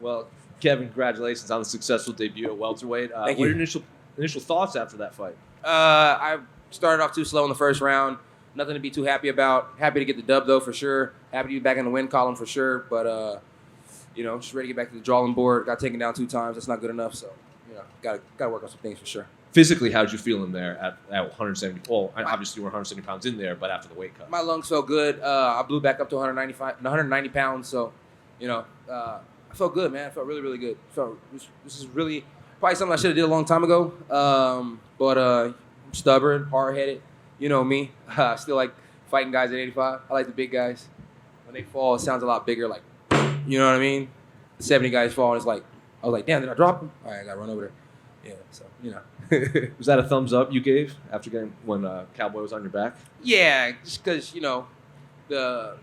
Well, Kevin, congratulations on the successful debut at welterweight. Thank What you. are your initial thoughts after that fight? I started off too slow in the first round. Nothing to be too happy about. Happy to get the dub though for sure. Happy to be back in the win column for sure. But just ready to get back to the drawing board. Got taken down 2 times. That's not good enough. So gotta work on some things for sure. Physically, how did you feel in there at 170? Well, obviously you were 170 pounds in there, but after the weight cut. My lungs felt good. I blew back up to 190 pounds. So, I felt good, man. I felt really, really good. This is really probably something I should have did a long time ago. But I'm stubborn, hard-headed. You know me. I still like fighting guys at 85. I like the big guys. When they fall, it sounds a lot bigger. Like, you know what I mean? The 70 guys fall, and it's like, I was like, damn, did I drop him? All right, I got to run over there. Yeah, so, Was that a thumbs up you gave after getting when Cowboy was on your back? Yeah, just because, the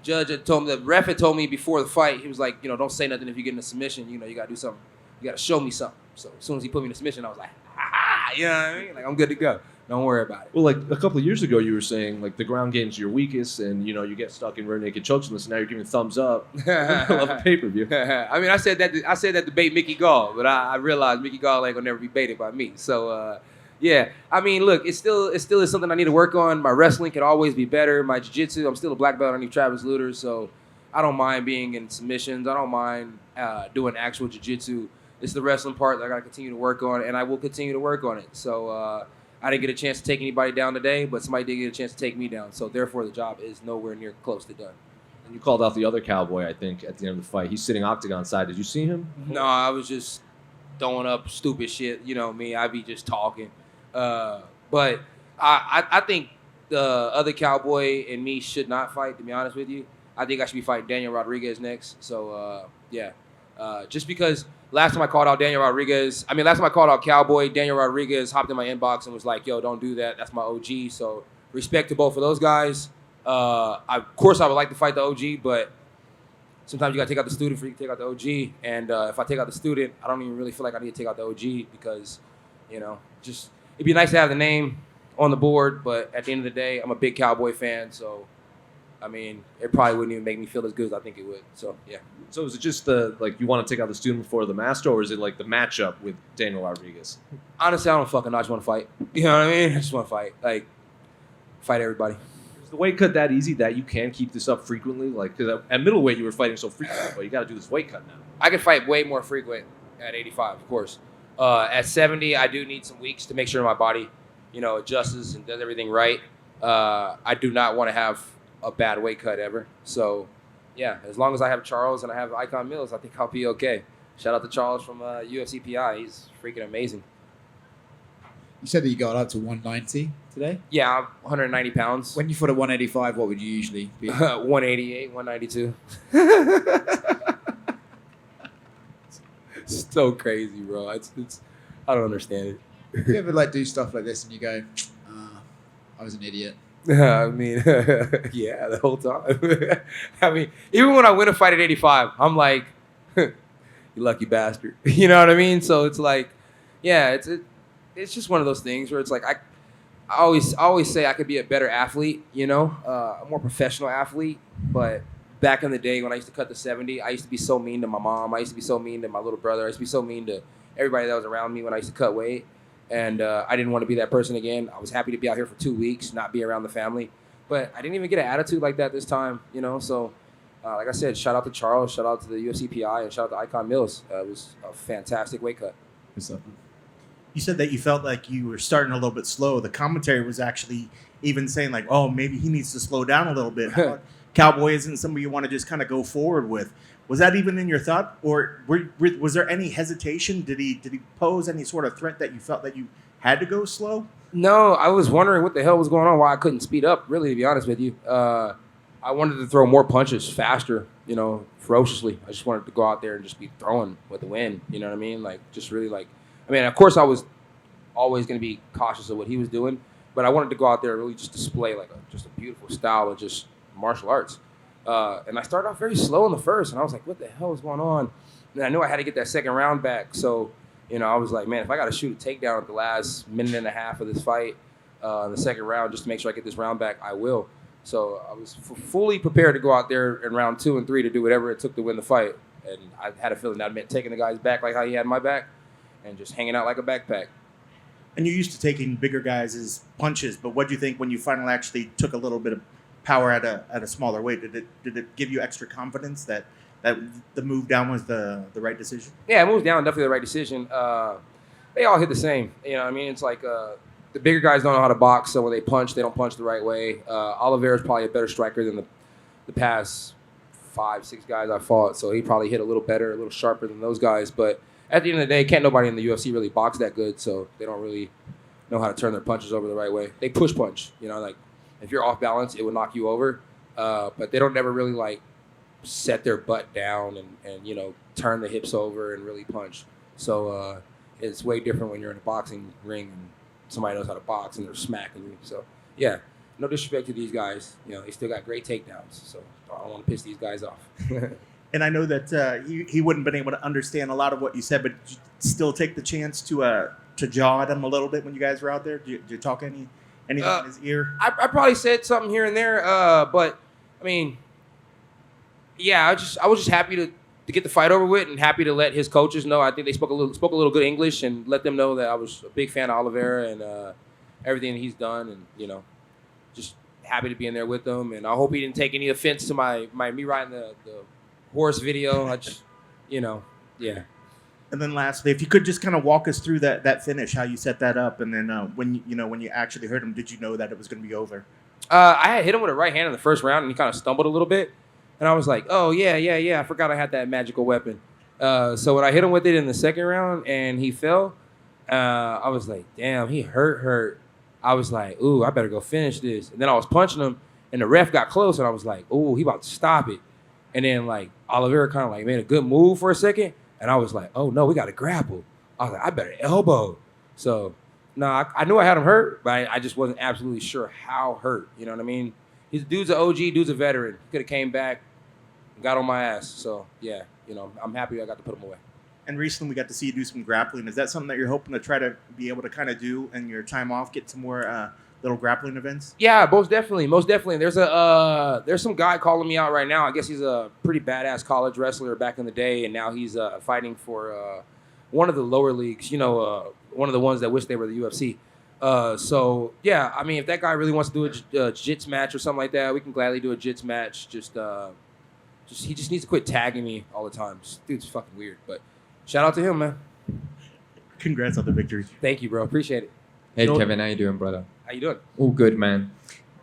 judge had told me, the ref had told me before the fight, he was like, don't say nothing if you get in a submission. You got to do something. You got to show me something. So as soon as he put me in a submission, I was like, ha, you know what I mean? Like, I'm good to go. Don't worry about it. Well, like a couple of years ago, you were saying like the ground game's your weakest, and you get stuck in rear naked chokes, and now you're giving thumbs up. I love a pay-per-view. I mean, I said that to bait Mickey Gall, but I realized Mickey Gall ain't gonna never be baited by me. So yeah, I mean, look, it still is something I need to work on. My wrestling could always be better. My jiu-jitsu, I'm still a black belt underneath Travis Luter, so I don't mind being in submissions. I don't mind doing actual jiu-jitsu. It's the wrestling part that I gotta continue to work on, and I will continue to work on it. So I didn't get a chance to take anybody down today, but somebody did get a chance to take me down. So therefore, the job is nowhere near close to done. And you called out the other Cowboy, I think, at the end of the fight. He's sitting octagon side. Did you see him? No, I was just throwing up stupid shit. You know me, I be just talking. But I think the other Cowboy and me should not fight, to be honest with you. I think I should be fighting Daniel Rodriguez next. So, just because last time I called out Cowboy, Daniel Rodriguez hopped in my inbox and was like, yo, don't do that. That's my OG. So respect to both of those guys. Of course, I would like to fight the OG, but sometimes you got to take out the student for you to take out the OG. And if I take out the student, I don't even really feel like I need to take out the OG because, just it'd be nice to have the name on the board. But at the end of the day, I'm a big Cowboy fan. So, I mean, it probably wouldn't even make me feel as good as I think it would. So, yeah. So is it just you want to take out the student before the master, or is it like the matchup with Daniel Rodriguez? Honestly, I don't fucking know. I just want to fight. You know what I mean? I just want to fight. Like, fight everybody. Is the weight cut that easy that you can keep this up frequently? Like, because at middleweight you were fighting so frequently, but you got to do this weight cut now. I could fight way more frequent at 85, of course. At 70, I do need some weeks to make sure my body, adjusts and does everything right. I do not want to have a bad weight cut ever. So, yeah, as long as I have Charles and I have Icon Mills, I think I'll be okay. Shout out to Charles from UFC PI. He's freaking amazing. You said that you got up to 190 today? Yeah, I'm 190 pounds. When you fought at 185, what would you usually be? 188, 192. So crazy, bro. It's I don't understand it. You ever do stuff like this and you go, I was an idiot? I mean, yeah, the whole time. I mean, even when I win a fight at 85, I'm like, you lucky bastard. You know what I mean? So it's like, yeah, it's just one of those things where it's like I always say I could be a better athlete, a more professional athlete. But back in the day when I used to cut the 70, I used to be so mean to my mom. I used to be so mean to my little brother. I used to be so mean to everybody that was around me when I used to cut weight. And I didn't want to be that person again. I was happy to be out here for 2 weeks, not be around the family. But I didn't even get an attitude like that this time, So, like I said, shout out to Charles, shout out to the UFC PI, and shout out to Icon Mills. It was a fantastic weight cut. You said that you felt like you were starting a little bit slow. The commentary was actually even saying oh, maybe he needs to slow down a little bit. Cowboy isn't somebody you want to just kind of go forward with. Was that even in your thought, or was there any hesitation? Did he pose any sort of threat that you felt that you had to go slow? No, I was wondering what the hell was going on, why I couldn't speed up, really, to be honest with you. I wanted to throw more punches faster, ferociously. I just wanted to go out there and just be throwing with the wind, you know what I mean? Of course I was always going to be cautious of what he was doing, but I wanted to go out there and really just display just a beautiful style of just martial arts. And I started off very slow in the first, and I was like, what the hell is going on? And I knew I had to get that second round back. So, I was like, man, if I got to shoot a takedown at the last minute and a half of this fight in the second round just to make sure I get this round back, I will. So I was fully prepared to go out there in round 2 and 3 to do whatever it took to win the fight. And I had a feeling that meant taking the guy's back like how he had my back and just hanging out like a backpack. And you're used to taking bigger guys' punches, but what do you think when you finally actually took a little bit of power at a smaller weight? Did it give you extra confidence that the move down was the right decision? Yeah, move down, definitely the right decision. They all hit the same. You know what I mean? It's like the bigger guys don't know how to box, so when they punch, they don't punch the right way. Oliveira's probably a better striker than the past 5-6 guys I fought, so he probably hit a little better, a little sharper than those guys. But at the end of the day, can't nobody in the UFC really box that good, so they don't really know how to turn their punches over the right way. They push punch, you know, like if you're off balance, it will knock you over. But they don't never really like set their butt down and you know, turn the hips over and really punch. So it's way different when you're in a boxing ring and somebody knows how to box and they're smacking you. So yeah, no disrespect to these guys. You know, they still got great takedowns. So I don't want to piss these guys off. And I know that he wouldn't have been able to understand a lot of what you said, but did you still take the chance to jaw at him a little bit when you guys were out there? Did you talk anything in his ear? I probably said something here and there, but I mean, yeah, I was just happy to get the fight over with and happy to let his coaches know. I think they spoke a little good English and let them know that I was a big fan of Oliveira and everything he's done, and you know, just happy to be in there with them. And I hope he didn't take any offense to me riding the horse video. I just, you know, yeah. And then lastly, if you could just kind of walk us through that finish, how you set that up, and then when you actually hurt him, did you know that it was going to be over? I had hit him with a right hand in the first round, and he kind of stumbled a little bit. And I was like, oh, yeah, I forgot I had that magical weapon. So when I hit him with it in the second round and he fell, I was like, damn, he hurt. I was like, ooh, I better go finish this. And then I was punching him, and the ref got close, and I was like, ooh, he about to stop it. And then, like, Oliveira kind of, like, made a good move for a second, and I was like, oh, no, we got to grapple. I was like, I better elbow. So, no, I knew I had him hurt, but I just wasn't absolutely sure how hurt. You know what I mean? Dude's an OG, dude's a veteran. He could have came back, got on my ass. So, yeah, you know, I'm happy I got to put him away. And recently we got to see you do some grappling. Is that something that you're hoping to try to be able to kind of do in your time off, get some more little grappling events? Yeah, most definitely. There's some guy calling me out right now. I guess he's a pretty badass college wrestler back in the day, and now he's fighting for one of the lower leagues, you know, one of the ones that wish they were the UFC. So, yeah, I mean, if that guy really wants to do a jiu-jitsu match or something like that, we can gladly do a jiu-jitsu match. He just needs to quit tagging me all the time. Dude's fucking weird, but shout out to him, man. Congrats on the victory. Thank you, bro. Appreciate it. Hey, Kevin, how you doing, brother? How you doing? All good, man.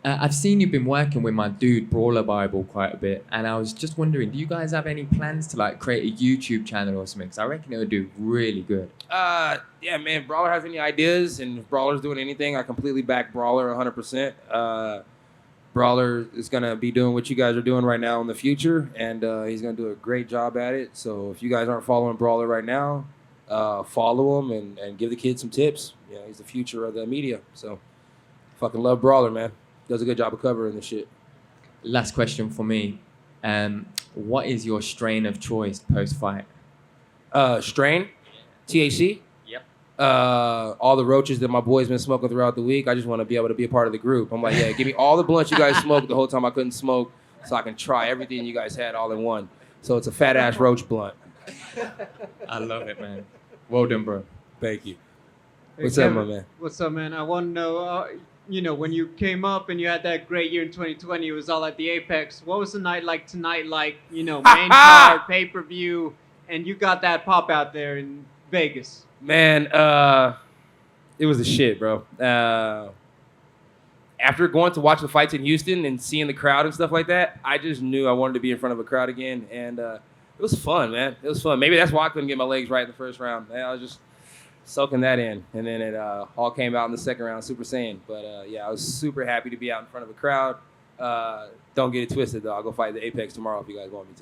I've seen you've been working with my dude, Brawler Bible, quite a bit, and I was just wondering, do you guys have any plans to, like, create a YouTube channel or something? Because I reckon it would do really good. Yeah, man, Brawler has any ideas, and if Brawler's doing anything, I completely back Brawler 100%. Brawler is going to be doing what you guys are doing right now in the future, and he's going to do a great job at it. So if you guys aren't following Brawler right now, follow him and give the kid some tips. You know, he's the future of the media. So fucking love Brawler, man. Does a good job of covering the shit. Last question for me. What is your strain of choice post-fight? Strain? THC? Yep. All the roaches that my boys been smoking throughout the week. I just want to be able to be a part of the group. I'm like, yeah, give me all the blunts you guys smoked the whole time I couldn't smoke, so I can try everything you guys had all in one. So it's a fat ass roach blunt. I love it, man. Well done, bro. Thank you. Hey, What's Kevin, up, my man? What's up, man? I want to know, you know, when you came up and you had that great year in 2020, it was all at the Apex. What was the night like tonight? Like, you know, main card, pay-per-view, and you got that pop out there in Vegas. Man, it was the shit, bro. After going to watch the fights in Houston and seeing the crowd and stuff like that, I just knew I wanted to be in front of a crowd again, and it was fun, man. It was fun. Maybe that's why I couldn't get my legs right in the first round. Man, I was just soaking that in, and then it all came out in the second round, Super Saiyan. But yeah, I was super happy to be out in front of a crowd. Don't get it twisted, though. I'll go fight the Apex tomorrow if you guys want me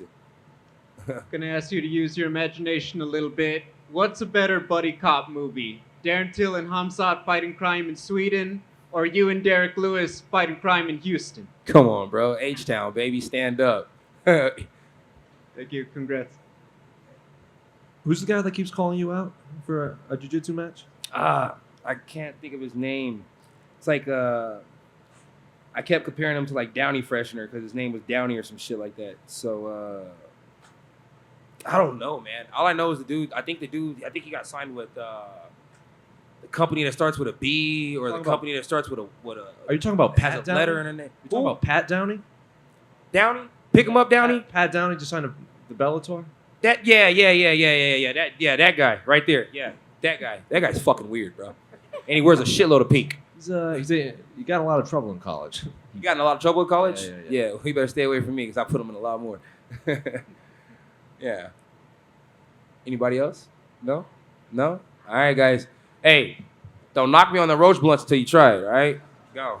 to. Gonna ask you to use your imagination a little bit. What's a better buddy cop movie? Darren Till and Hamzat fighting crime in Sweden, or you and Derek Lewis fighting crime in Houston? Come on, bro. H-Town, baby. Stand up. Thank you. Congrats. Who's the guy that keeps calling you out for a jiu-jitsu match? I can't think of his name. It's like, I kept comparing him to like Downey Freshener because his name was Downey or some shit like that. So, I don't know, man. All I know is the dude. I think he got signed with the company that starts with a B, or the company that starts with a. Are you talking about has Pat a Downey? letter in the name? You talking about Pat Downey? Downey? Pick him up, Downey. Pat Downey just signed the Bellator. That that guy right there. Yeah, that guy. That guy's fucking weird, bro. And he wears a shitload of pink. He got in a lot of trouble in college. You got in a lot of trouble in college? Yeah. He better stay away from me because I put him in a lot more. Yeah. Anybody else? No? All right, guys. Hey, don't knock me on the roach blunts until you try it, all right? Go.